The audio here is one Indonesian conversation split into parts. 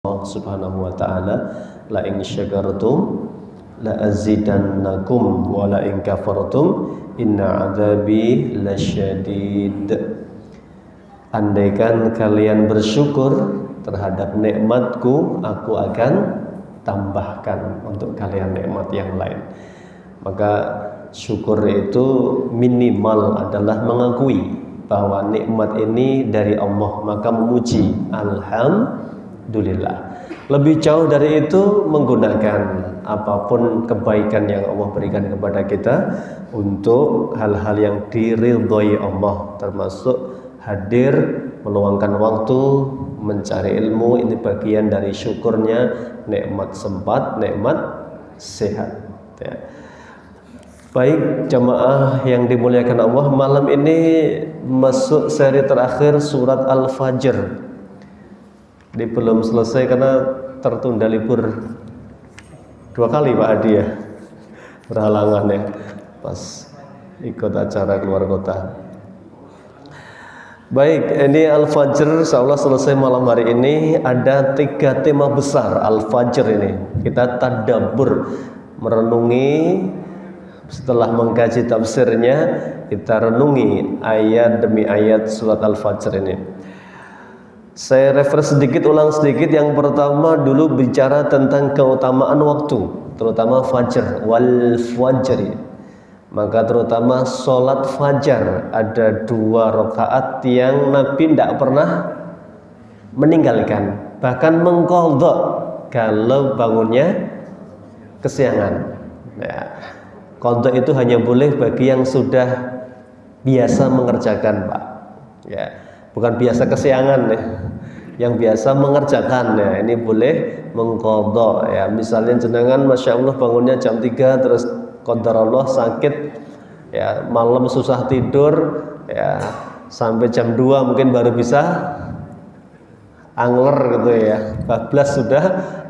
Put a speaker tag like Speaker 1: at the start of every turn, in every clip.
Speaker 1: Allah Subhanahu wa taala, la in syakartum la azidannakum wa la in kafartum inna adzabi lasyadid. Andaikan kalian bersyukur terhadap nikmatku, aku akan tambahkan untuk kalian nikmat yang lain. Maka syukur itu minimal adalah mengakui bahwa nikmat ini dari Allah, maka memuji alhamdulillah. Lebih jauh dari itu, menggunakan apapun kebaikan yang Allah berikan kepada kita untuk hal-hal yang diridhoi Allah, termasuk hadir, meluangkan waktu, mencari ilmu. Ini bagian dari syukurnya, nikmat sempat, nikmat sehat ya. Baik jamaah yang dimuliakan Allah, malam ini masuk seri terakhir surat Al-Fajr. Ini belum selesai karena tertunda libur 2 kali Pak Adi ya, berhalangan ya, pas ikut acara keluar kota. Baik, ini Al-Fajr, insyaallah selesai malam hari ini. Ada 3 tema besar Al-Fajr ini. Kita tadabbur, merenungi. Setelah mengkaji tafsirnya, kita renungi ayat demi ayat surat Al-Fajr ini. Saya refer sedikit, ulang sedikit. Yang pertama dulu bicara tentang keutamaan waktu, terutama Fajr, wal fajri. Maka terutama sholat fajar, ada 2 rakaat yang Nabi tidak pernah meninggalkan, bahkan mengqadha kalau bangunnya kesiangan ya. Qadha itu hanya boleh bagi yang sudah biasa mengerjakan Pak ya, bukan biasa kesiangan ya, yang biasa mengerjakan ya, ini boleh mengqadha ya. Misalnya jenengan Masya Allah bangunnya jam 3, terus qadarullah sakit ya, malam susah tidur ya, sampai jam 2 mungkin baru bisa angler gitu ya, 14 sudah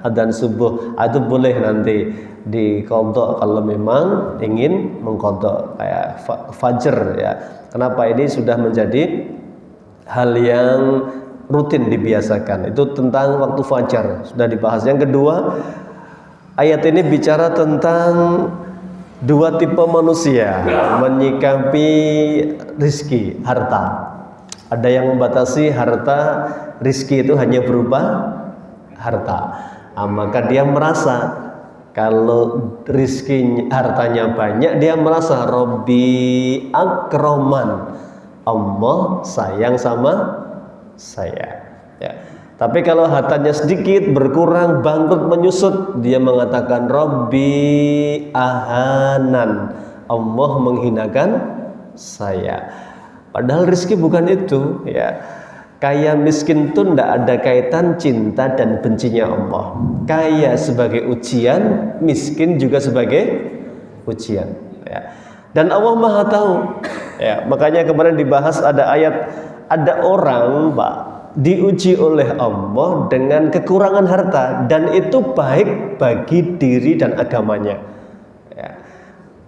Speaker 1: adzan subuh. Itu boleh nanti diqadha kalau memang ingin mengqadha kayak fajr ya. Kenapa? Ini sudah menjadi hal yang rutin dibiasakan. Itu tentang waktu fajar sudah dibahas. Yang kedua, ayat ini bicara tentang 2 tipe manusia menyikapi rizki, harta. Ada yang membatasi harta, rizki itu hanya berupa harta. Maka dia merasa kalau rizki hartanya banyak, dia merasa Robbi akroman, Allah sayang sama saya ya. Tapi kalau hartanya sedikit, berkurang, bangkrut, menyusut, dia mengatakan Robbi ahanan, Allah menghinakan saya. Padahal rizki bukan itu ya. Kaya miskin itu tidak ada kaitan cinta dan bencinya Allah. Kaya sebagai ujian, miskin juga sebagai ujian ya. Dan Allah Maha tahu ya. Makanya kemarin dibahas ada ayat, ada orang Pak diuji oleh Allah dengan kekurangan harta, dan itu baik bagi diri dan agamanya ya.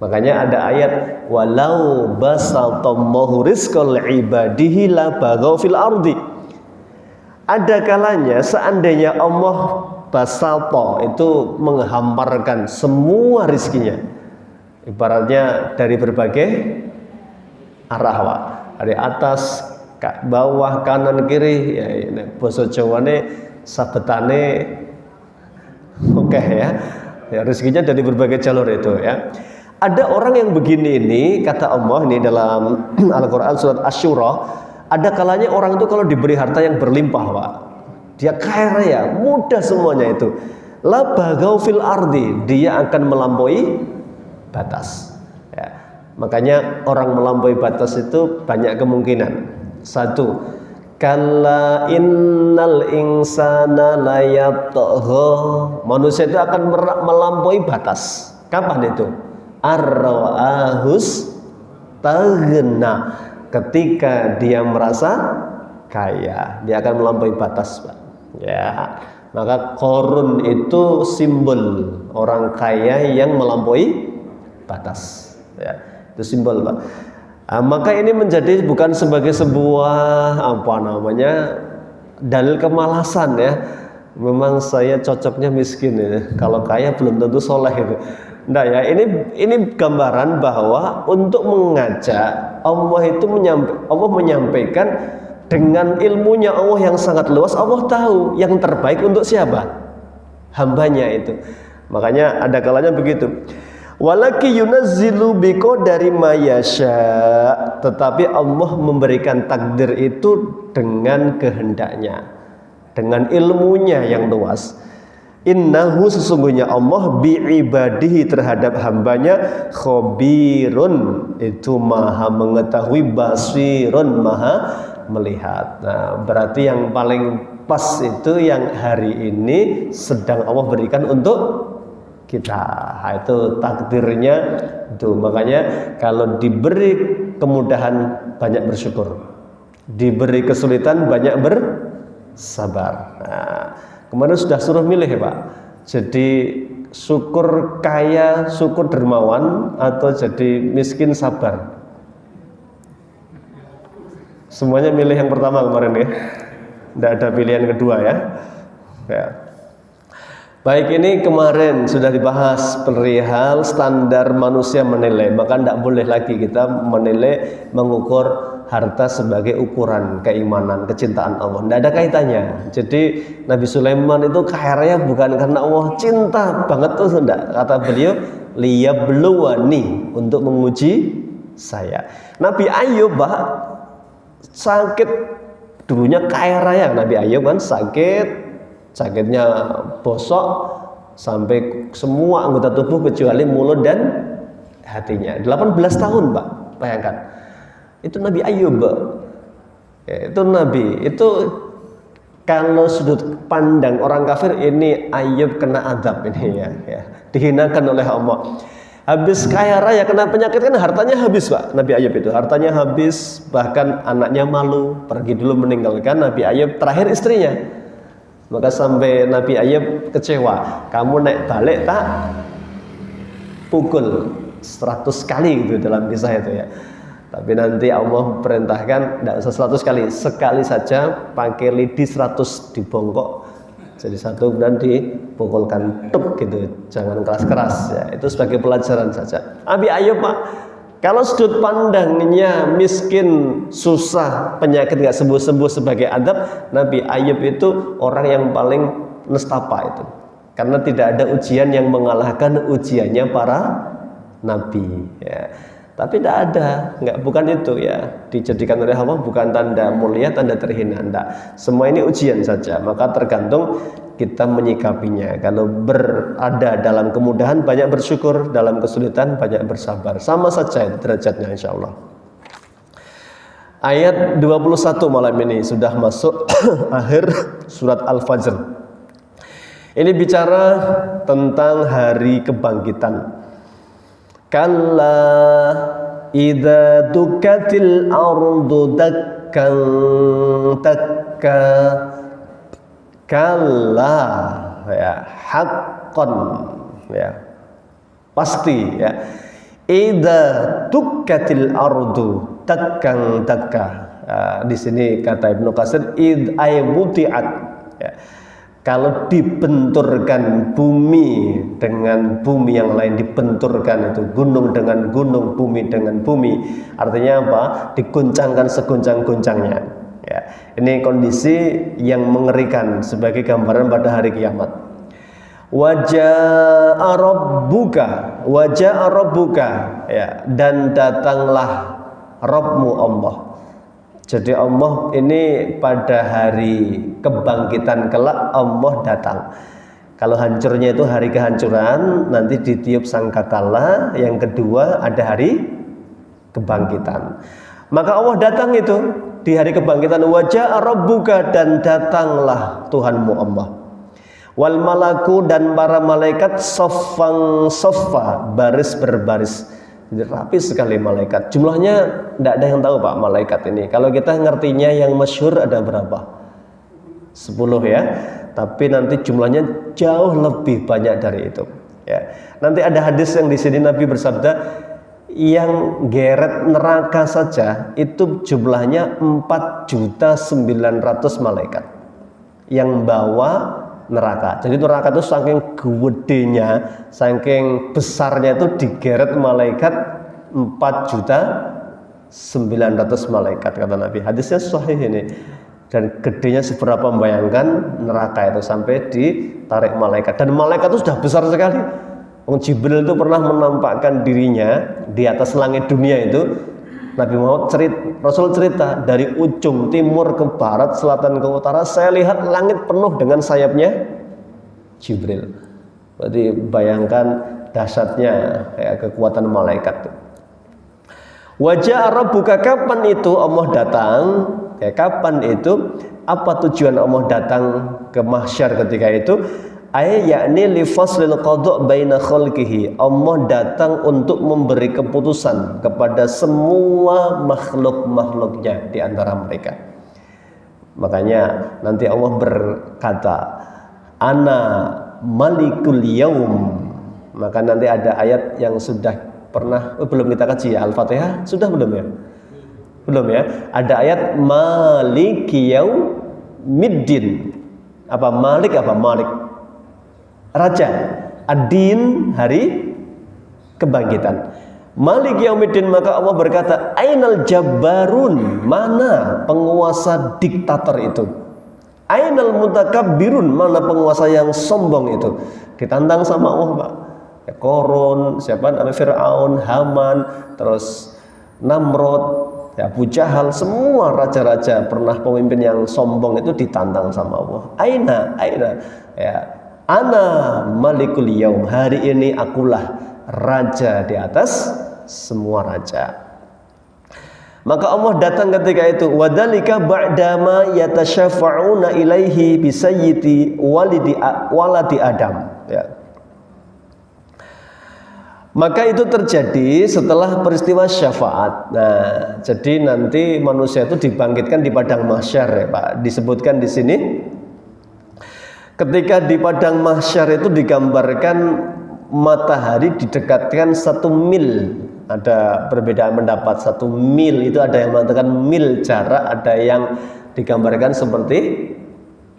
Speaker 1: Makanya ada ayat, walau basatallahu rizqal ibadihi la baghaw fil ardi. Ada kalanya seandainya Allah basalto, itu menghamparkan semua rizkinya, ibaratnya dari berbagai arah Pak, dari atas, bawah, kanan, kiri ya, ini basa Jawane sabetane oke ya. Ya, rezekinya dari berbagai jalur itu ya. Ada orang yang begini ini, kata Allah ini dalam Al-Quran surat Asy-Syura, ada kalanya orang itu kalau diberi harta yang berlimpah Pak, dia kaya raya, mudah semuanya itu, la baghaw fil ardi, dia akan melampaui batas ya. Makanya orang melampaui batas itu banyak kemungkinan. 1, kalla innal insana layatgha, manusia itu akan melampaui batas. Kapan itu? Ar-ra'ahus taghna, ketika dia merasa kaya, dia akan melampaui batas Pak ya. Maka Qarun itu simbol orang kaya yang melampaui batas ya. Itu simbol Pak. Maka ini menjadi bukan sebagai sebuah dalil kemalasan ya, memang saya cocoknya miskin ya. Kalau kaya belum tentu soleh itu. Nah ya, ini gambaran bahwa untuk mengajak Allah itu Allah menyampaikan dengan ilmunya Allah yang sangat luas. Allah tahu yang terbaik untuk siapa? Hambanya itu. Makanya ada kalanya begitu. Walaki yunazzilu biqadari ma yasha, tetapi Allah memberikan takdir itu dengan kehendaknya, dengan ilmunya yang luas. Innahu, sesungguhnya Allah bi'ibadihi, terhadap hambanya, khabirun, itu maha mengetahui, basirun, maha melihat. Nah, berarti yang paling pas itu yang hari ini sedang Allah berikan untuk kita. Itu takdirnya itu. Makanya kalau diberi kemudahan banyak bersyukur, diberi kesulitan banyak bersabar. Nah, kemarin sudah suruh milih ya Pak, jadi syukur kaya, syukur dermawan, atau jadi miskin sabar. Semuanya milih yang pertama kemarin ya, tidak ada pilihan kedua ya. Baik, ini kemarin sudah dibahas perihal standar manusia menilai, maka tidak boleh lagi kita menilai, mengukur harta sebagai ukuran keimanan, kecintaan Allah. Tidak ada kaitannya. Jadi Nabi Sulaiman itu kaya raya bukan karena Allah cinta banget tuh, tidak. Kata beliau, liyabluwani, untuk menguji saya. Nabi Ayub sakit, dulunya kaya raya. Nabi Ayub kan sakitnya bosok sampai semua anggota tubuh kecuali mulut dan hatinya. 18 tahun Pak, bayangkan. Itu Nabi Ayub. Itu Nabi. Itu kalau sudut pandang orang kafir, ini Ayub kena azab ini ya. Dihinakan oleh Allah. Habis kaya raya kena penyakit, kan hartanya habis Pak. Nabi Ayub itu hartanya habis, bahkan anaknya malu, pergi dulu meninggalkan Nabi Ayub, terakhir istrinya. Maka sampai Nabi Ayub kecewa, kamu naik balik tak pukul 100 kali gitu dalam kisah itu ya. Tapi nanti Allah perintahkan tidak usah 100 kali, sekali saja pakai lidi 100 dibongkok jadi satu dan dipukulkan tuk gitu, jangan keras-keras ya. Itu sebagai pelajaran saja. Nabi Ayub Pak, kalau sudut pandangnya miskin, susah, penyakit nggak sembuh-sembuh sebagai adab, Nabi Ayub itu orang yang paling nestapa itu. Karena tidak ada ujian yang mengalahkan ujiannya para nabi ya. Tapi tidak ada, bukan itu ya. Dijadikan oleh Allah bukan tanda mulia, tanda terhina, enggak. Semua ini ujian saja, maka tergantung kita menyikapinya. Kalau berada dalam kemudahan banyak bersyukur, dalam kesulitan banyak bersabar. Sama saja derajatnya insya Allah. Ayat 21 malam ini sudah masuk akhir surat Al-Fajr. Ini bicara tentang hari kebangkitan. Kalla idza dukatil ardu dakkan dakka. Kalla ya, haqqan ya, pasti ya. Idza dukatil ardu dakkan dakka. Di sini kata Ibnu Katsir id ay mutiat ya. Kalau dibenturkan bumi dengan bumi yang lain, dibenturkan itu gunung dengan gunung, bumi dengan bumi, artinya apa? Diguncangkan seguncang-guncangnya ya. Ini kondisi yang mengerikan sebagai gambaran pada hari kiamat. Waja'a rabbuka ya, dan datanglah Rabbmu Allah. Jadi Allah ini pada hari kebangkitan kelak Allah datang. Kalau hancurnya itu hari kehancuran, nanti ditiup sangkakala. Yang kedua ada hari kebangkitan. Maka Allah datang itu di hari kebangkitan. Waja'a rabbuka, dan datanglah Tuhanmu Allah. Wal malaku, dan para malaikat soffan soffa, baris berbaris. Jadi rapi sekali malaikat. Jumlahnya tidak ada yang tahu Pak malaikat ini. Kalau kita ngertinya yang masyhur ada berapa? 10 ya. Tapi nanti jumlahnya jauh lebih banyak dari itu. Ya. Nanti ada hadis yang di sini Nabi bersabda, yang geret neraka saja itu jumlahnya 4.900.000 malaikat. Yang bawa neraka. Jadi neraka itu saking gedenya, saking besarnya itu digeret malaikat 4.900.000 malaikat kata Nabi. Hadisnya sahih ini. Dan gedenya seberapa membayangkan neraka itu sampai ditarik malaikat. Dan malaikat itu sudah besar sekali. Jibril itu pernah menampakkan dirinya di atas langit dunia itu. Nabi Muhammad Rasul cerita dari ujung timur ke barat, selatan ke utara, saya lihat langit penuh dengan sayapnya Jibril. Berarti bayangkan dahsyatnya kekuatan malaikat. Wajah Rabbuka, kapan itu Allah datang? Kapan itu? Apa tujuan Allah datang ke mahsyar ketika itu? Yakni li faslil qada' baina khalqihi. Allah datang untuk memberi keputusan kepada semua makhluk-makhluknya di antara mereka. Makanya nanti Allah berkata, Ana malikul yaum. Maka nanti ada ayat yang sudah pernah belum kita kaji ya, Al-Fatihah sudah belum ya? Belum ya? Ada ayat maliki yaumiddin. Apa malik apa malik? Raja. Ad-din hari kebangkitan. Malik yaumiddin, maka Allah berkata, ainal jabbarun, mana penguasa diktator itu? Ainal mutakabbirun, mana penguasa yang sombong itu? Ditantang sama Allah, Pak. Korun, siapa namanya, Fir'aun, Haman, terus Namrud, Abu Jahal, semua raja-raja pernah pemimpin yang sombong itu ditantang sama Allah. Aina ya, ana malikul yaum, hari ini akulah raja di atas semua raja. Maka Allah datang ketika itu, wadzalika ba'dama yatasyafa'una ilaihi bisayyidi waladi Adam ya. Maka itu terjadi setelah peristiwa syafaat. Nah, jadi nanti manusia itu dibangkitkan di padang mahsyar ya Pak. Disebutkan di sini, ketika di padang mahsyar itu digambarkan matahari didekatkan 1 mil. Ada perbedaan pendapat, 1 mil itu ada yang mengatakan mil jarak, ada yang digambarkan seperti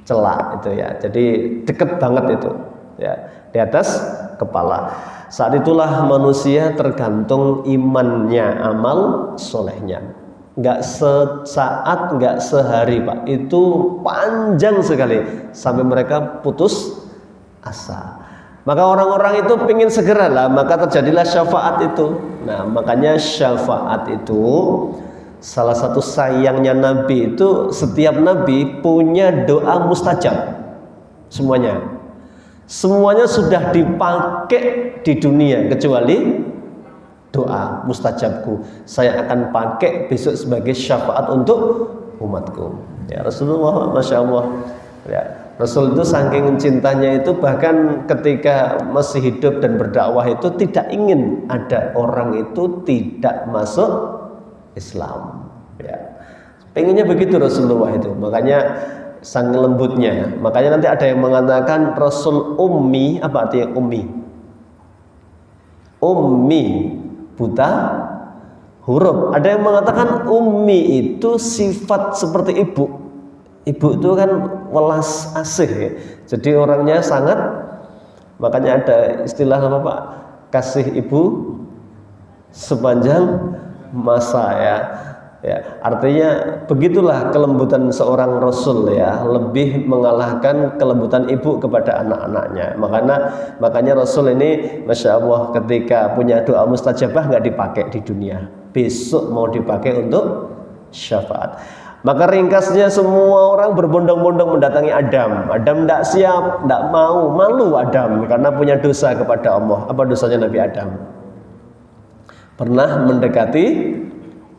Speaker 1: celak itu ya. Jadi dekat banget itu ya, di atas kepala. Saat itulah manusia tergantung imannya, amal solehnya. Nggak sesaat, nggak sehari Pak, itu panjang sekali sampai mereka putus asa. Maka orang-orang itu ingin segera lah, maka terjadilah syafaat itu. Nah, makanya syafaat itu salah satu sayangnya Nabi itu, setiap Nabi punya doa mustajab. Semuanya sudah dipakai di dunia kecuali doa mustajabku. Saya akan pakai besok sebagai syafaat untuk umatku. Ya Rasulullah, masya Allah. Ya, Rasul itu saking cintanya itu bahkan ketika masih hidup dan berdakwah itu tidak ingin ada orang itu tidak masuk Islam. Ya, pengennya begitu Rasulullah itu. Makanya sang lembutnya. Makanya nanti ada yang mengatakan Rasul ummi. Apa artinya ummi? Ummi, buta huruf. Ada yang mengatakan ummi itu sifat seperti ibu. Ibu itu kan welas asih ya. Jadi orangnya sangat, makanya ada istilah apa Pak? Kasih ibu sepanjang masa ya. Ya, artinya begitulah kelembutan seorang Rasul ya, lebih mengalahkan kelembutan ibu kepada anak-anaknya. Makanya Rasul ini, masya Allah, ketika punya doa mustajabah nggak dipakai di dunia, besok mau dipakai untuk syafaat. Maka ringkasnya semua orang berbondong-bondong mendatangi Adam. Adam tidak siap, tidak mau, malu Adam karena punya dosa kepada Allah. Apa dosanya Nabi Adam? Pernah mendekati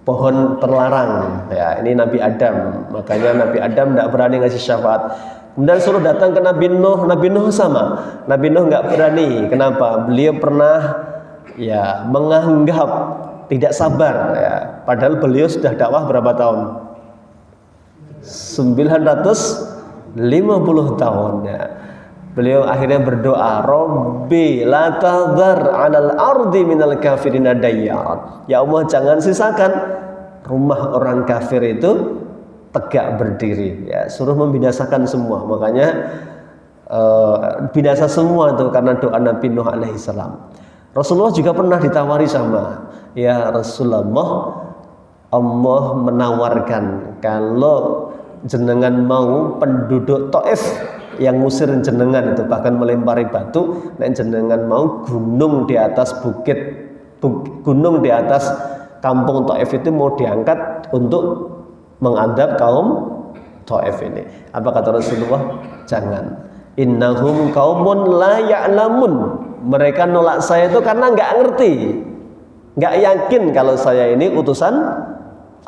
Speaker 1: pohon terlarang ya, ini Nabi Adam. Makanya Nabi Adam tidak berani ngasih syafaat. Kemudian suruh datang ke Nabi Nuh. Nabi Nuh sama. Nabi Nuh nggak berani. Kenapa? Beliau pernah ya menganggap tidak sabar ya. Padahal beliau sudah dakwah berapa tahun? 950 tahun ya. Beliau akhirnya berdoa, Rabbi la tadhar 'alal ardi minal kafirina dayyar. Ya Allah, jangan sisakan rumah orang kafir itu tegak berdiri ya, suruh membinasakan semua. Makanya binasa semua itu karena doa Nabi Nuh alaihi salam. Rasulullah juga pernah ditawari sama, ya Rasulullah, Allah menawarkan kalau jenengan mau penduduk Taif yang ngusir jenengan itu bahkan melempari batu, dan jenengan mau gunung di atas gunung di atas kampung Taif itu mau diangkat untuk mengadab kaum Taif ini. Apa kata Rasulullah? Jangan. Innahum qaumun la ya'lamun. Mereka nolak saya itu karena nggak ngerti, nggak yakin kalau saya ini utusan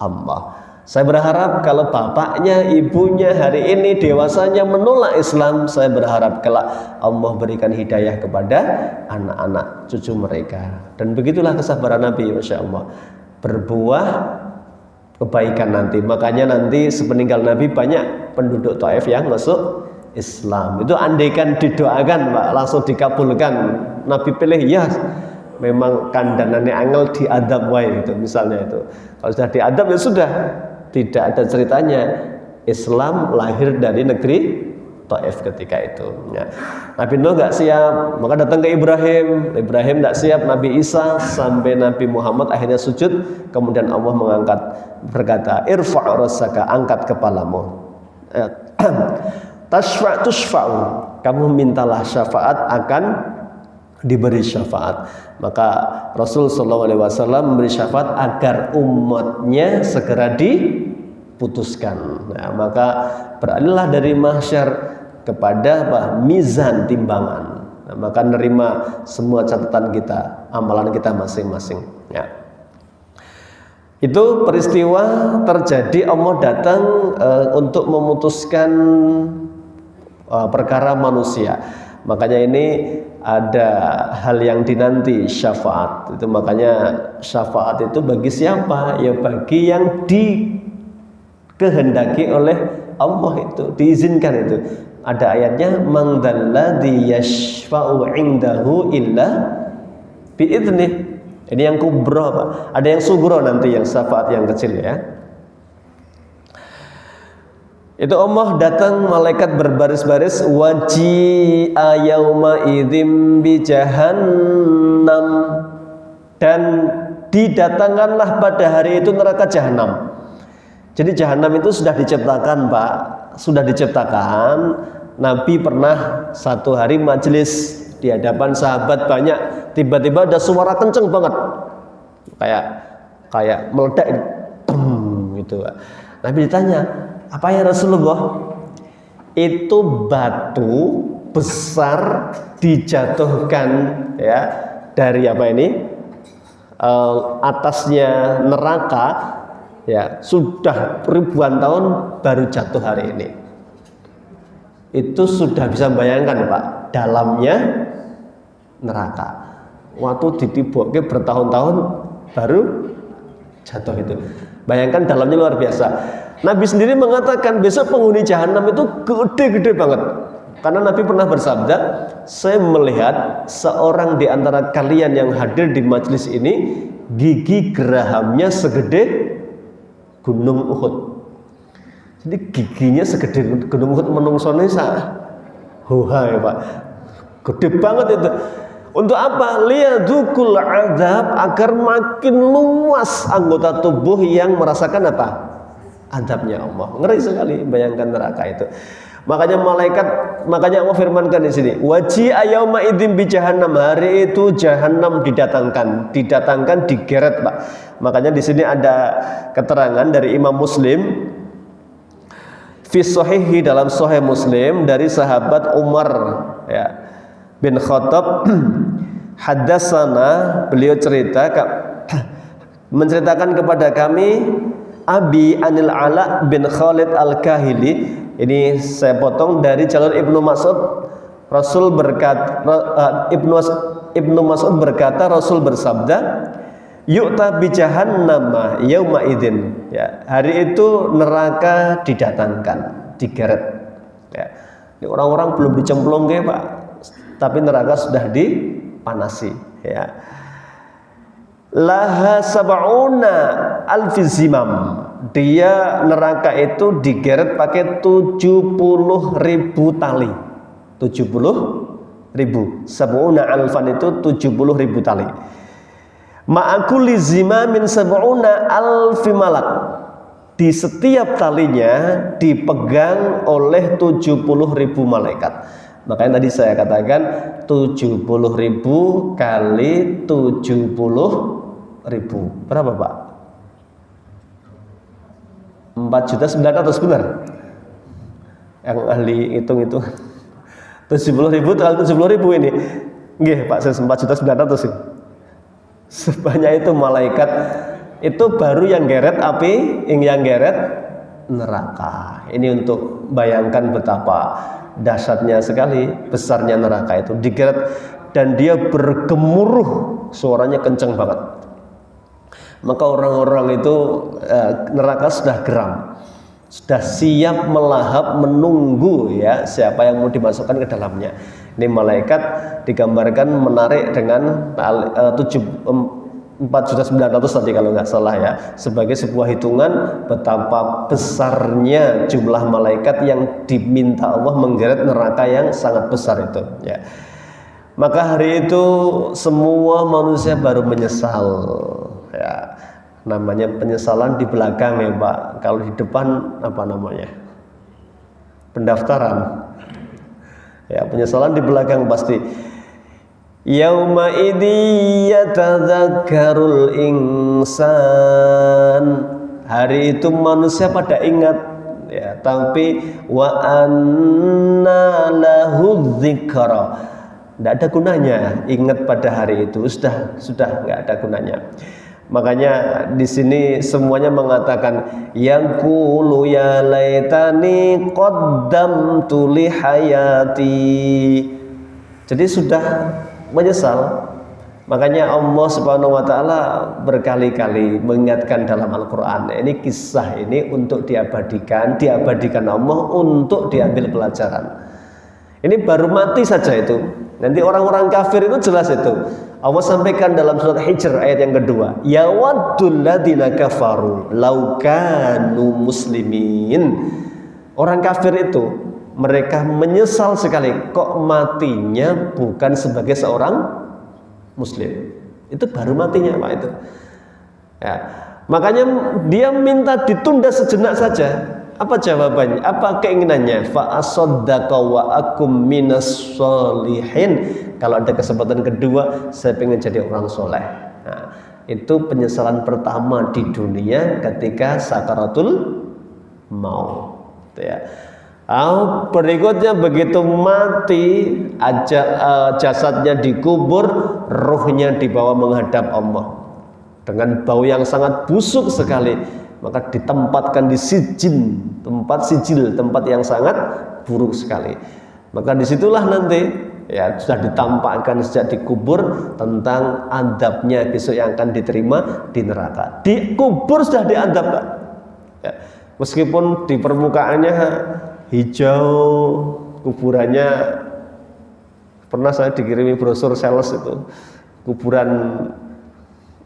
Speaker 1: Allah. Saya berharap kalau bapaknya, ibunya hari ini dewasanya menolak Islam, saya berharap kelak Allah berikan hidayah kepada anak-anak cucu mereka. Dan begitulah kesabaran Nabi, Masya Allah, berbuah kebaikan nanti. Makanya nanti sepeninggal Nabi banyak penduduk Taif yang masuk Islam. Itu andaikan didoakan Pak, langsung dikabulkan. Nabi pilih ya memang kandanannya angel diadab wae itu misalnya itu. Kalau sudah diadab ya sudah, tidak ada ceritanya Islam lahir dari negeri Taif ketika itu ya. Nabi Nuh nggak siap, maka datang ke Ibrahim nggak siap, Nabi Isa, sampai Nabi Muhammad akhirnya sujud. Kemudian Allah mengangkat, berkata, irfa' rasaka, angkat kepalamu, tushfa'u, kamu mintalah syafaat, akan diberi syafaat. Maka Rasul SAW memberi syafaat agar umatnya segera diputuskan. Nah, maka beralihlah dari mahsyar kepada mizan, timbangan. Nah, maka nerima semua catatan kita, amalan kita masing-masing ya. Itu peristiwa terjadi, Allah datang untuk memutuskan perkara manusia. Makanya ini ada hal yang dinanti, syafaat. Itu makanya syafaat itu bagi siapa? Ya bagi yang dikehendaki oleh Allah, itu diizinkan itu. Ada ayatnya, man dzalladzi yashfa'u 'indahu illa bi'idnih. Ini yang kubro Pak. Ada yang sugro nanti, yang syafaat yang kecil ya. Itu Allah datang, malaikat berbaris-baris, waji'a yauma idzim bi jahannam, dan didatangkanlah pada hari itu neraka jahanam. Jadi jahanam itu sudah diciptakan Pak, sudah diciptakan. Nabi pernah satu hari majelis di hadapan sahabat banyak, tiba-tiba ada suara kenceng banget, kayak meledak gitu. Nabi ditanya, apa ya Rasulullah? Itu batu besar dijatuhkan ya dari apa ini atasnya neraka ya, sudah ribuan tahun baru jatuh hari ini. Itu sudah bisa bayangkan Pak, dalamnya neraka. Waktu ditibuke bertahun-tahun baru jatuh itu. Bayangkan dalamnya luar biasa. Nabi sendiri mengatakan besok penghuni jahanam itu gede-gede banget. Karena Nabi pernah bersabda, saya melihat seorang di antara kalian yang hadir di majelis ini, gigi gerahamnya segede gunung Uhud. Jadi giginya segede gunung Uhud, menungsone hoha ya Pak. Gede banget itu. Untuk apa? Liyadzukul azab, agar makin luas anggota tubuh yang merasakan apa? Azabnya Allah. Ngeri sekali bayangkan neraka itu. Makanya makanya Allah firmankan di sini, waji'a yauma idzin bi jahannam, hari itu jahanam didatangkan digeret Pak. Makanya di sini ada keterangan dari Imam Muslim fi sahihi, dalam sahih Muslim, dari sahabat Umar ya bin Khattab, haddatsana, beliau menceritakan kepada kami, Abi Anil Ala bin Khalid Al-Kahili. Ini saya potong dari jalur Ibnu Mas'ud. Ibnu Mas'ud berkata, Rasul bersabda, yu'ta bi jahannama yauma idzin. Ya, hari itu neraka didatangkan, digeret. Ya. Ini orang-orang belum dicemplung ke Pak, tapi neraka sudah dipanasi ya. Laha sab'una alfi zimam, dia neraka itu digeret pakai 70.000 tali. 70.000 70.000. Sab'una alfan itu 70.000 tali. Ma'akulli zimamin sab'una alfi malak. Di setiap talinya dipegang oleh 70.000 malaikat. Makanya tadi saya katakan 70.000 kali 70.000. Berapa Pak? 4.900.000 benar? Yang ahli hitung itu 70.000 kali 70.000 ini. Nggih Pak, 4.900.000 ini. Sebanyak itu malaikat. Itu baru yang geret api, yang geret neraka. Ini untuk bayangkan betapa dahsyatnya sekali, besarnya neraka itu digeret dan dia bergemuruh, suaranya kencang banget. Maka orang-orang itu neraka sudah geram, sudah siap melahap, menunggu ya siapa yang mau dimasukkan ke dalamnya. Ini malaikat digambarkan menarik dengan 4.900.000 tadi kalau nggak salah ya, sebagai sebuah hitungan betapa besarnya jumlah malaikat yang diminta Allah menggeret neraka yang sangat besar itu ya. Maka hari itu semua manusia baru menyesal ya, namanya penyesalan di belakang ya Pak. Kalau di depan apa namanya, pendaftaran ya, penyesalan di belakang pasti. Yauma idzi yatadzakkarul insan. Hari itu manusia pada ingat ya, tapi wa anna lahu dzikra. Tidak ada gunanya ingat pada hari itu, sudah nggak ada gunanya. Makanya di sini semuanya mengatakan yaqulu ya laitani qaddamtu li hayati. Jadi sudah menyesal. Makanya Allah Subhanahu wa taala berkali-kali mengingatkan dalam Al-Qur'an. Ini kisah ini untuk diabadikan Allah untuk diambil pelajaran. Ini baru mati saja itu. Nanti orang-orang kafir itu jelas itu. Allah sampaikan dalam surat Hijr ayat yang kedua, ya waddul ladzina kafaru law kanu muslimin. Orang kafir itu mereka menyesal sekali kok matinya bukan sebagai seorang muslim. Itu baru matinya Pak itu ya. Makanya dia minta ditunda sejenak saja. Apa jawabannya? Apa keinginannya? Fa asaddaqa wa akum minas sholihin. Kalau ada kesempatan kedua saya ingin jadi orang soleh. Nah, itu penyesalan pertama di dunia ketika sakaratul maut ya. Berikutnya begitu mati jasadnya dikubur, ruhnya dibawa menghadap Allah dengan bau yang sangat busuk sekali, maka ditempatkan di tempat yang sangat buruk sekali. Maka disitulah nanti ya sudah ditampakkan sejak dikubur tentang adabnya besok yang akan diterima di neraka. Dikubur sudah diadab ya. Meskipun di permukaannya hijau, kuburannya pernah saya dikirimi brosur sales itu, kuburan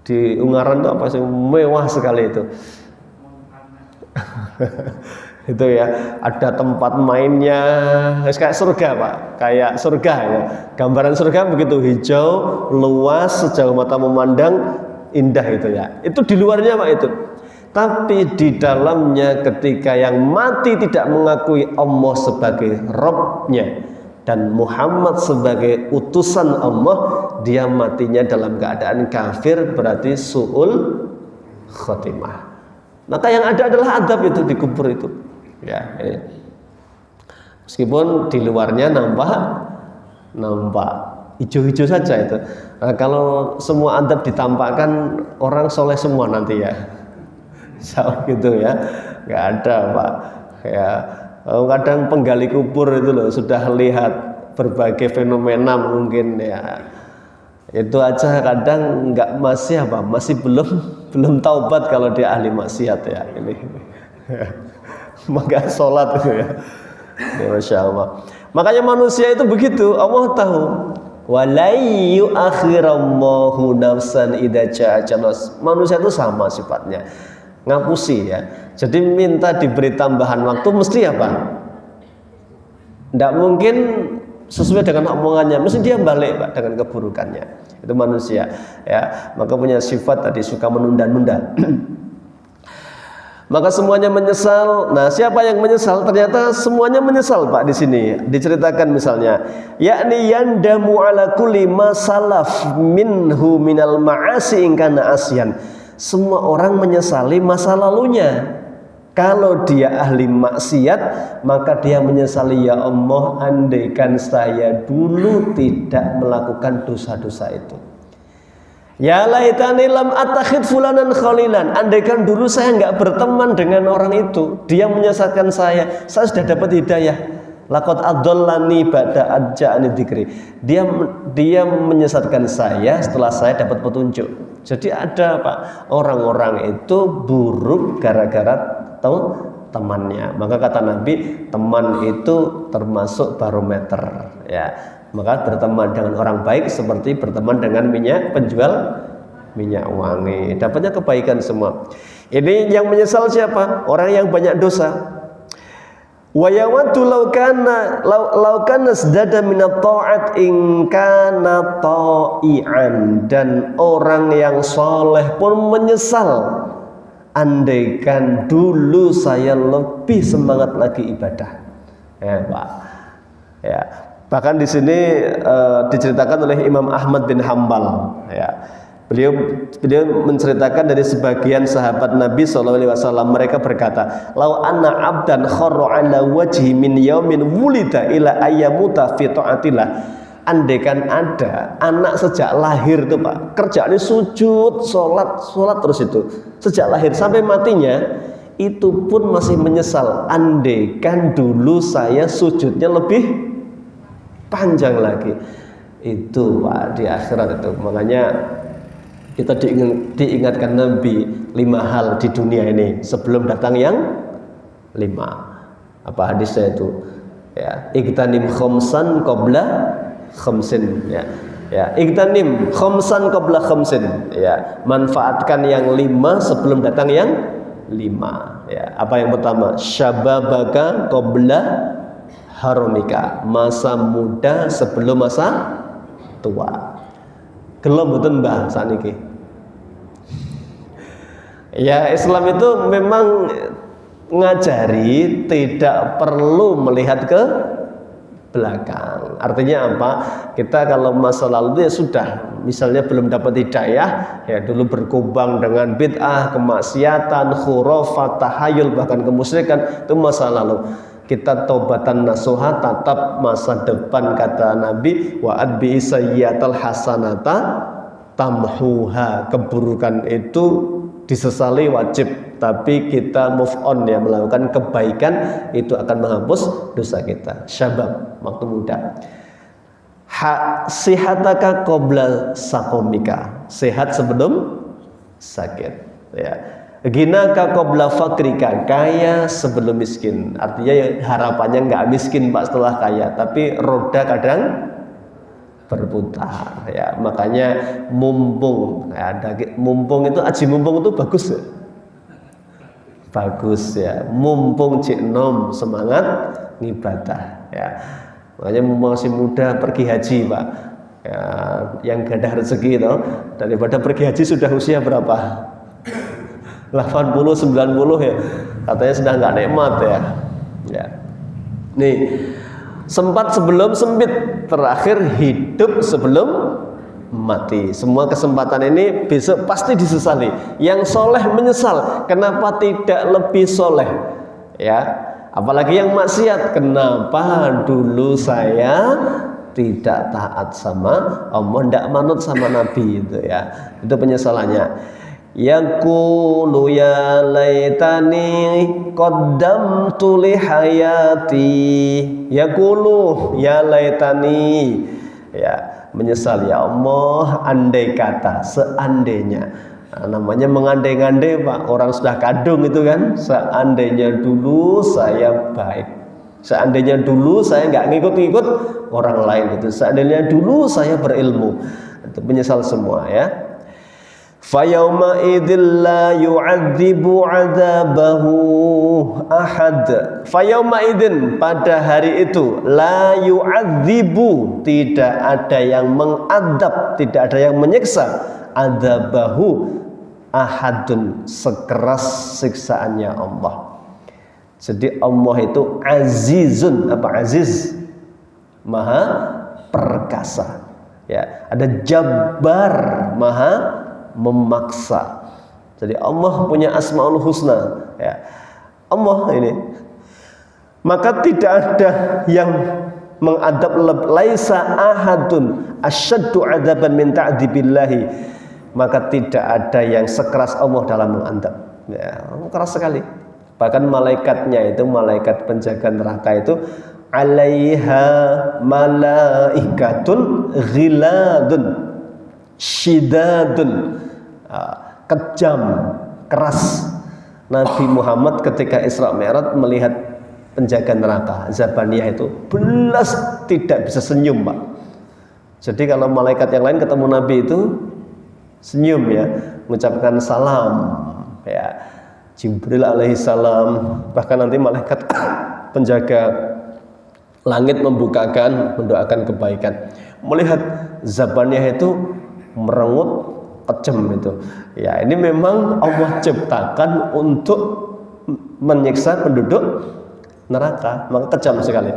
Speaker 1: di Ungaran itu apa sih, mewah sekali itu. Itu ya, ada tempat mainnya kayak surga Pak, kayak surga ya, gambaran surga begitu, hijau, luas, sejauh mata memandang, indah itu ya. Itu di luarnya Pak itu. Tapi di dalamnya ketika yang mati tidak mengakui Allah sebagai Rabb-nya dan Muhammad sebagai utusan Allah, dia matinya dalam keadaan kafir, berarti su'ul khotimah. Maka yang ada adalah adab itu di kubur itu ya. Meskipun di luarnya nampak hijau-hijau saja itu. Nah, kalau semua adab ditampakkan, orang soleh semua nanti ya. Gitu ya, nggak ada Pak ya. Kadang penggali kubur itu loh sudah lihat berbagai fenomena mungkin ya, itu aja kadang masih belum taubat kalau dia ahli maksiat ya ini. Maka sholat itu ya, Masya Allah. Makanya manusia itu begitu, Allah tahu. Walai yu'akhirallahu nafsan idza jaa ajalus. Manusia itu sama sifatnya, ngapusi ya. Jadi minta diberi tambahan waktu mesti apa? Tidak mungkin sesuai dengan omongannya, mesti dia balik Pak dengan keburukannya. Itu manusia ya, maka punya sifat tadi suka menunda-nunda. Maka semuanya menyesal. Nah, siapa yang menyesal? Ternyata semuanya menyesal Pak di sini. Diceritakan misalnya, yakni yandamu ala kulli ma salaf minhu minal ma'asi in kana asyan. Semua orang menyesali masa lalunya. Kalau dia ahli maksiat, maka dia menyesali, ya Allah, andaikan saya dulu tidak melakukan dosa-dosa itu. Ya laitani lam attakhid fulanan khalilan. Andaikan dulu saya enggak berteman dengan orang itu, dia menyesatkan saya sudah dapat hidayah. Laqad adallani ba'da ajja'ani dzikri. Dia menyesatkan saya setelah saya dapat petunjuk. Jadi ada Pak, orang-orang itu buruk gara-gara tahu temannya. Maka kata Nabi, teman itu termasuk barometer ya. Maka berteman dengan orang baik seperti berteman dengan penjual minyak wangi, dapatnya kebaikan semua. Ini yang menyesal siapa? Orang yang banyak dosa. Wa yawaddu law kana zdada min at-ta'at in kana ta'ian. Dan orang yang soleh pun menyesal, andaikan dulu saya lebih semangat lagi ibadah. Ya Pak. Ya. Bahkan di sini diceritakan oleh Imam Ahmad bin Hambal. Ya, beliau menceritakan dari sebagian sahabat Nabi SAW. Mereka berkata, "Lau anna abdan kharra ala wajhi min yaumin wulida ila ayyamuta fi ta'atillah." Andaikan ada anak sejak lahir itu Pak, kerjaannya sujud, sholat terus itu sejak lahir sampai matinya, itu pun masih menyesal. Andaikan dulu saya sujudnya lebih panjang lagi. Itu Pak di akhirat itu. Makanya kita diingatkan Nabi 5 hal di dunia ini sebelum datang yang 5. Apa hadisnya itu? Ya, igtanim khamsan qabla khamsin ya. Ya, igtanim khamsan qabla khamsin ya. Manfaatkan yang 5 sebelum datang yang 5 ya. Apa yang pertama? Syababaka qabla harumika, masa muda sebelum masa tua. Gelem mboten Mbah sakniki. Ya, Islam itu memang ngajari tidak perlu melihat ke belakang. Artinya apa? Kita kalau masa lalu itu ya sudah, misalnya belum dapat hidayah, ya dulu berkubang dengan bid'ah, kemaksiatan, khurafat, tahayul, bahkan kemusyrikan, itu masa lalu. Kita taubatan nasuha, tatap masa depan, kata Nabi, wa adbi sayyiatal hasanata tamhuha. Keburukan itu disesali wajib, tapi kita move on ya, melakukan kebaikan itu akan menghapus dosa kita. Syabab, waktu muda. Sihataka qabla sakomika, sehat sebelum sakit ya. Ginaka qabla fakrika, kaya sebelum miskin. Artinya ya, harapannya nggak miskin Pak setelah kaya, tapi roda kadang berputar ya. Makanya mumpung ya, mumpung itu aji mumpung itu bagus ya. Bagus ya. Mumpung cik nom semangat ngibadah ya. Makanya masih muda pergi haji Pak. Ya, yang gadah rezeki itu daripada pergi haji sudah usia berapa? 80, 90 ya, katanya sudah nggak nikmat ya. Ya, nih sempat sebelum sempit, terakhir hidup sebelum mati. Semua kesempatan ini besok pasti disesali. Yang soleh menyesal, kenapa tidak lebih soleh? Ya, apalagi yang maksiat, kenapa dulu saya tidak taat sama Allah, tidak manut sama Nabi itu ya. Itu penyesalannya. Yaqulu ya laitani qaddamtu li hayati. Yaqulu ya laitani, ya menyesal, ya Allah, andai kata, seandainya. Nah, namanya mengandai-andai Pak, orang sudah kadung itu kan. Seandainya dulu saya baik, seandainya dulu saya nggak ngikut-ngikut orang lain itu, seandainya dulu saya berilmu. Itu menyesal semua ya. Fayauma idzil la yu'adzibu 'adzabahu ahad. Fayauma idzin, pada hari itu, la yu'adzibu, tidak ada yang mengadab, tidak ada yang menyiksa, adzabahu ahadun, sekeras siksaannya Allah. Jadi Allah itu azizun, apa aziz? Maha perkasa. Ya, ada jabbar, maha memaksa. Jadi Allah punya asmaul husna, ya. Allah ini, maka tidak ada yang mengadab, laisa ahadun asyaddu adzaban min ta'dzibillahi, maka tidak ada yang sekeras Allah dalam mengadab. Ya, keras sekali. Bahkan malaikatnya itu, malaikat penjaga neraka itu, alaiha malaikatun ghiladun syidadun, kejam, keras. Nabi Muhammad ketika Isra Mi'raj melihat penjaga neraka Zabaniyah itu belas tidak bisa senyum, Pak. Jadi kalau malaikat yang lain ketemu Nabi itu senyum, ya, mengucapkan salam, ya, Jibril alaihissalam, bahkan nanti malaikat penjaga langit membukakan, mendoakan kebaikan. Melihat Zabaniyah itu merengut, kejam itu. Ya, ini memang Allah ciptakan untuk menyiksa penduduk neraka, maka kejam sekali.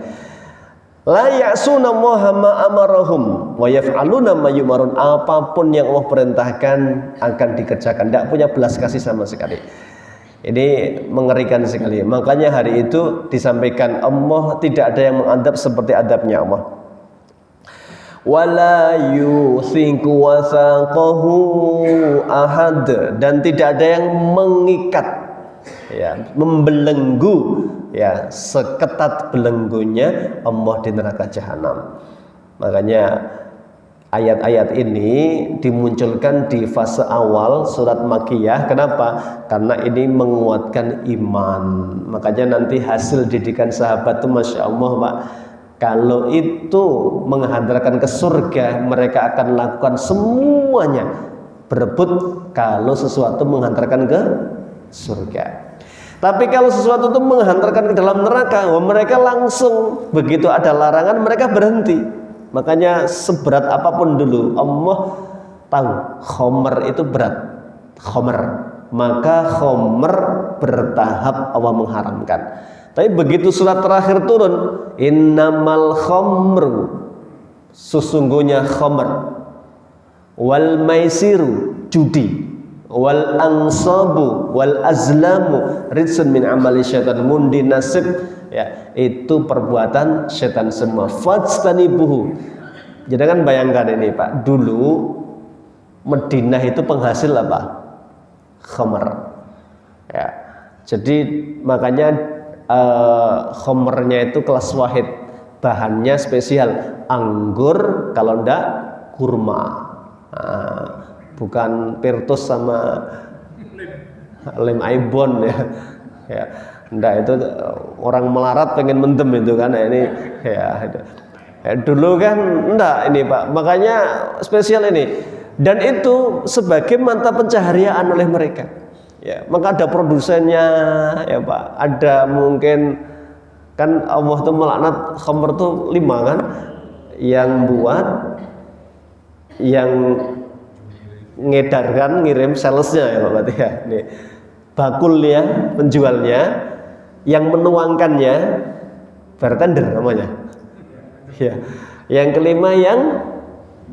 Speaker 1: La ya'suna Allaha ma amarahum wa yaf'aluna ma yumarun. Apapun yang Allah perintahkan akan dikerjakan, tidak punya belas kasih sama sekali. Ini mengerikan sekali. Makanya hari itu disampaikan Allah tidak ada yang mengadab seperti adabnya Allah. Wala yuthiqu wathaqahu ahad, dan tidak ada yang mengikat, ya, membelenggu, ya, seketat belenggunya Allah di neraka jahanam. Makanya ayat-ayat ini dimunculkan di fase awal surat Makkiyah. Kenapa? Karena ini menguatkan iman. Makanya nanti hasil didikan sahabat itu Masya Allah, Pak, kalau itu menghantarkan ke surga, mereka akan lakukan semuanya, berebut kalau sesuatu menghantarkan ke surga. Tapi kalau sesuatu itu menghantarkan ke dalam neraka, mereka langsung, begitu ada larangan, mereka berhenti. Makanya seberat apapun dulu, Allah tahu khomer itu berat, khomer, maka khomer bertahap Allah mengharamkan. Tapi begitu surat terakhir turun, innamal khomru, sesungguhnya khomer, wal maisiru, judi, wal ansabu, wal azlamu, ridsun min amali syaitan, mundi nasib, ya, itu perbuatan setan semua. Fajtanibuhu. Jadi kan bayangkan ini, Pak, dulu Madinah itu penghasil apa? Khamar. Ya. Jadi makanya khamarnya itu kelas wahid, bahannya spesial, anggur, kalau enggak kurma. Bukan Pirtus sama lem Aibon, ya. Ya. Enggak, itu orang melarat pengen mendem itu kan, ini ya, dulu kan enggak ini, Pak, makanya spesial ini, dan itu sebagai mata pencaharian oleh mereka, ya. Maka ada produsennya, ya, Pak, ada mungkin kan Allah tuh melaknat khamr tuh 5 kan, yang buat, yang ngedarkan, ngirim salesnya, ya, Pak, berarti ya, nih bakulnya, penjualnya, yang menuangkannya, bartender namanya, ya. Yang kelima yang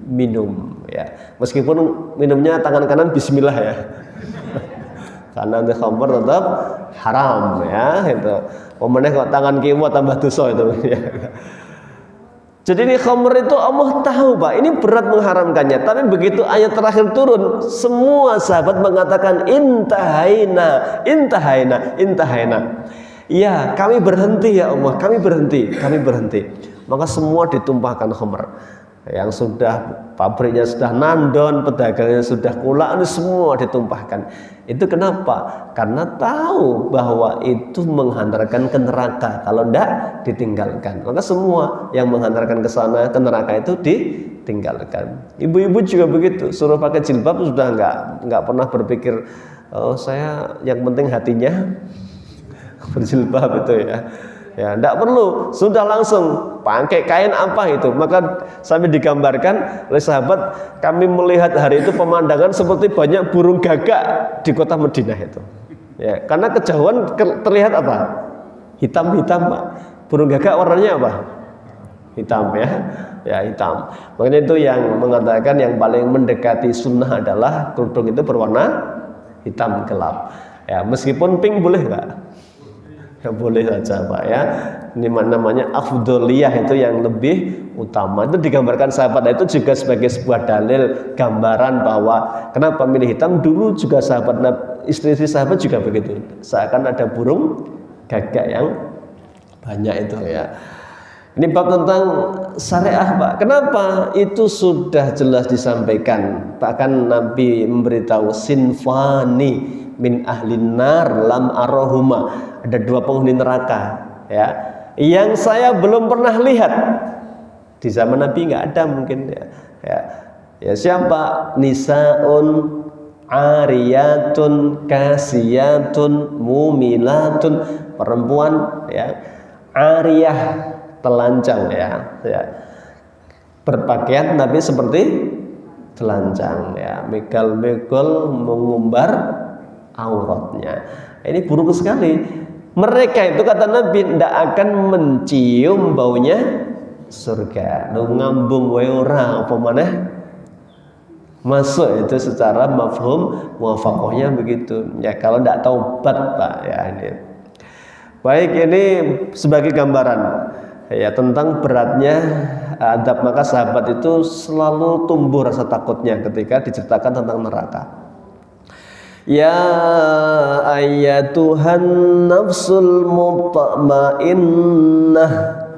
Speaker 1: minum, ya, meskipun minumnya tangan kanan bismillah, ya, karena nanti khamr tetap haram, ya, itu. Pemenang kok tangan kiwa tambah dosa itu, ya. Jadi ini khamr itu Allah tahu, Pak, ini berat mengharamkannya. Tapi begitu ayat terakhir turun, semua sahabat mengatakan intahaina, intahaina, intahaina. Ya, kami berhenti, ya Allah, kami berhenti, kami berhenti. Maka semua ditumpahkan khamr. yang sudah pabriknya sudah nandon, pedagangnya sudah kulak, ini semua ditumpahkan. Itu kenapa? Karena tahu bahwa itu menghantarkan ke neraka kalau tidak ditinggalkan. Maka semua yang menghantarkan ke sana, ke neraka itu ditinggalkan. Ibu-ibu juga begitu, suruh pakai jilbab sudah nggak pernah berpikir, oh saya yang penting hatinya berjilbab itu ya. Ya, tidak perlu, sudah langsung pakai kain apa itu. Maka sampai digambarkan oleh sahabat, kami melihat hari itu pemandangan seperti banyak burung gagak di kota Madinah itu. Ya, karena kejauhan terlihat apa? Hitam-hitam, Pak. Burung gagak warnanya apa? Hitam ya. Ya, hitam. Makanya itu yang mengatakan yang paling mendekati sunnah adalah kerudung itu berwarna hitam gelap. Ya, meskipun pink boleh nggak? Ya boleh saja Pak ya. Ini namanya afdoliyah, itu yang lebih utama. Itu digambarkan sahabat itu juga sebagai sebuah dalil gambaran bahwa kenapa milih hitam. Dulu juga sahabat, istri-istri sahabat juga begitu. Seakan ada burung gagak yang banyak itu ya. Ini bab tentang syariah Pak. Kenapa? Itu sudah jelas disampaikan. Bahkan Nabi memberitahu sinfani min ahlin nar lam arohuma. Ada dua penghuni neraka ya, yang saya belum pernah lihat. Di zaman Nabi nggak ada mungkin ya. Siapa? Nisaun ariyatun kasiyatun mumilatun, perempuan ya, ariyah telanjang ya. Berpakaian Nabi seperti telanjang ya, megal-megal mengumbar auratnya. Ini buruk sekali. Mereka itu kata Nabi tidak akan mencium baunya surga. Ngambung wae ora apa maneh masuk, itu secara mafhum muwafaqahnya begitu. Ya kalau tidak taubat Pak ya ini. Baik, ini sebagai gambaran ya tentang beratnya adab. Maka sahabat itu selalu tumbuh rasa takutnya ketika diceritakan tentang neraka. Ya ayyatuhan nafsul mutmainnah,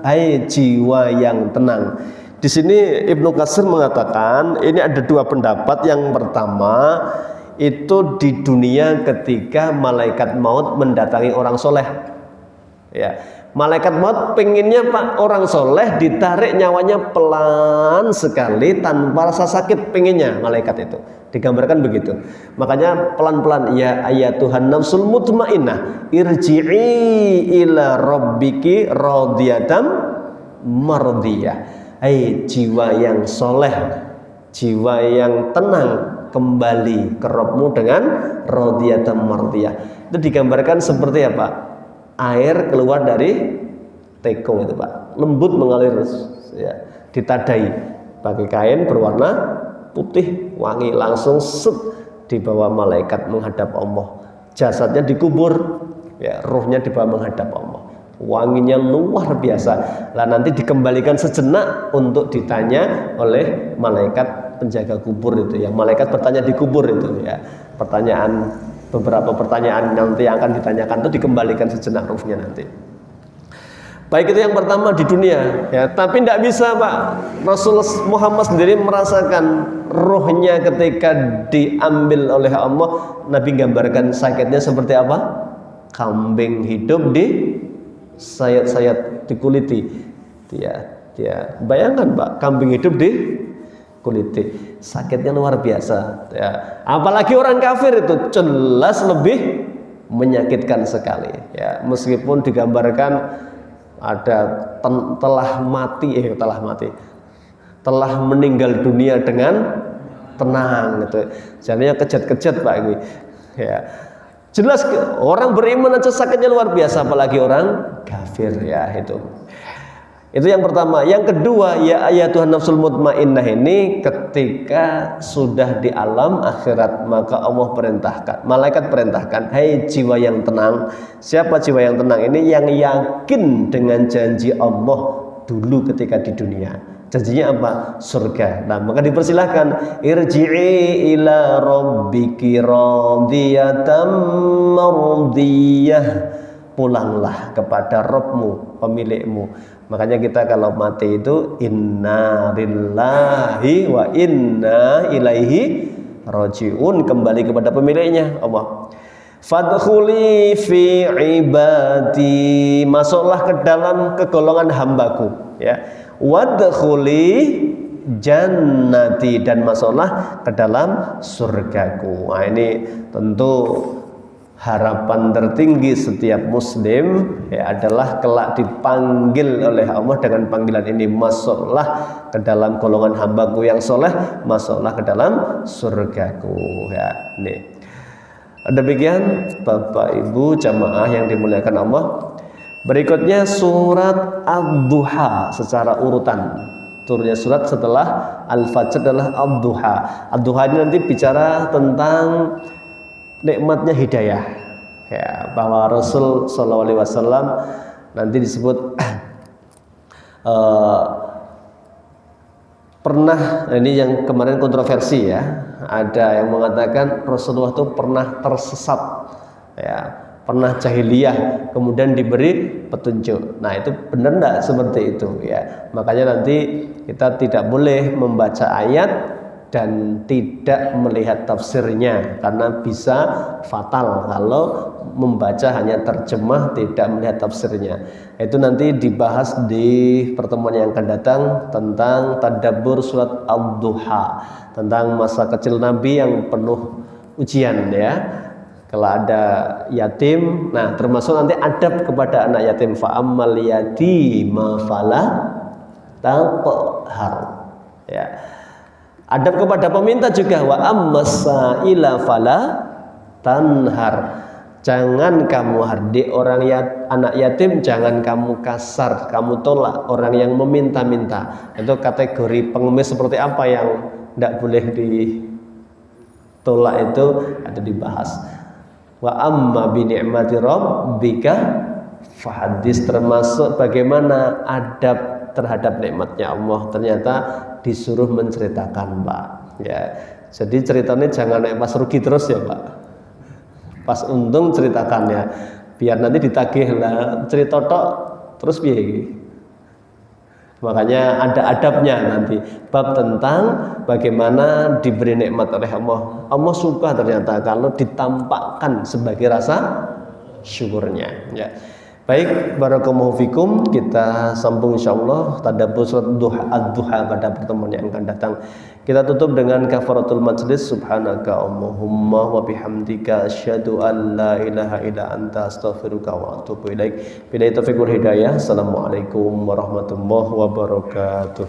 Speaker 1: hai jiwa yang tenang. Di sini Ibnu Katsir mengatakan ini ada dua pendapat. Yang pertama itu di dunia ketika malaikat maut mendatangi orang soleh. Ya, malaikat maut pengennya Pak orang soleh ditarik nyawanya pelan sekali tanpa rasa sakit, pengennya malaikat itu. Digambarkan begitu. Makanya pelan-pelan, ya ayyatuhan nafsul mutmainnah irji'i ila rabbiki radiyatan mardiyah. Hai jiwa yang soleh, jiwa yang tenang, kembali ke Rabbmu dengan radiyatan mardiyah. Itu digambarkan seperti apa? Air keluar dari teko itu Pak, lembut mengalir ya, ditadai pakai kain berwarna putih wangi, langsung set dibawa malaikat menghadap Allah. Jasadnya dikubur ya, ruhnya dibawa menghadap Allah. Wanginya luar biasa. Lah nanti dikembalikan sejenak untuk ditanya oleh malaikat penjaga kubur itu ya. Malaikat bertanya di kubur itu ya. Beberapa pertanyaan nanti yang akan ditanyakan itu dikembalikan sejenak ruhnya nanti. Baik, itu yang pertama di dunia ya. Tapi tidak bisa Pak, Rasulullah Muhammad sendiri merasakan rohnya ketika diambil oleh Allah. Nabi gambarkan sakitnya seperti apa? Kambing hidup di sayat-sayat dikuliti. Dia bayangkan Pak, kambing hidup di kuliti, sakitnya luar biasa ya. Apalagi orang kafir itu jelas lebih menyakitkan sekali ya. Meskipun digambarkan ada telah meninggal dunia dengan tenang gitu. Jadinya kejat-kejat Pak ini. Ya. Jelas orang beriman aja sakitnya luar biasa, apalagi orang kafir ya itu. Itu yang pertama. Yang kedua, ya ayyatuhan nafsul mutmainnah ini ketika sudah di alam akhirat, maka Allah perintahkan, malaikat perintahkan, hai jiwa yang tenang. Siapa jiwa yang tenang ini? Yang yakin dengan janji Allah dulu ketika di dunia. Janjinya apa? Surga. Nah, maka dipersilahkan, irji'i ila rabbiki radiyatan mardiyah. Pulanglah kepada Rabbmu, pemilikmu Makanya kita kalau mati itu inna lillahi wa inna ilaihi rajiun, kembali kepada pemiliknya Allah. Fadkhuli fi ibadi, masuklah ke dalam kegolongan hambaku ya. Wadkhuli jannati, dan masuklah ke dalam surgaku. Nah, ini tentu harapan tertinggi setiap muslim ya, adalah kelak dipanggil oleh Allah dengan panggilan ini, masuklah ke dalam golongan hambaku yang soleh, masuklah ke dalam surgaku ya. Ini demikian Bapak Ibu jamaah yang dimuliakan Allah. Berikutnya surat Ad-Duha secara urutan. Turunnya surat setelah Al-Fajr adalah Ad-Duha. Ad-Duha ini nanti bicara tentang nikmatnya hidayah ya, bahwa Rasul SAW nanti disebut pernah, ini yang kemarin kontroversi ya, ada yang mengatakan Rasulullah itu pernah tersesat ya, pernah jahiliyah kemudian diberi petunjuk. Nah, itu benar enggak seperti itu ya? Makanya nanti kita tidak boleh membaca ayat dan tidak melihat tafsirnya, karena bisa fatal kalau membaca hanya terjemah tidak melihat tafsirnya. Itu nanti dibahas di pertemuan yang akan datang tentang tadabbur surat Ad-Duha, tentang masa kecil Nabi yang penuh ujian ya. Kalau ada yatim, nah termasuk nanti adab kepada anak yatim, fa'ammal yatima fala taqhar ya. Adab kepada peminta juga, wa ammasaila fala tanhar. Jangan kamu hardik orang anak yatim, jangan kamu kasar, kamu tolak orang yang meminta-minta. Itu kategori pengemis seperti apa yang tidak boleh ditolak, itu ada dibahas. Wa amma bi ni'mati rabbika fahadis, termasuk bagaimana adab terhadap nikmatnya Allah. Ternyata disuruh menceritakan, Pak ya. Jadi ceritanya jangan naik pas rugi terus ya, Pak. Pas untung ceritakannya, biar nanti ditagih lah cerita tok terus piye. Makanya ada adabnya nanti, bab tentang bagaimana diberi nikmat oleh Allah. Allah suka ternyata kalau ditampakkan sebagai rasa syukurnya ya. Baik, barakallahu fikum, kita sambung insyaallah tadabbur surat Ad-Duha pada pertemuan yang akan datang. Kita tutup dengan kafaratul majlis. Subhanaka Allahumma wa bihamdika asyhadu an la ilaha illa anta astaghfiruka wa atubu ilaik. Billahi taufiq wal hidayah. Assalamualaikum warahmatullahi wabarakatuh.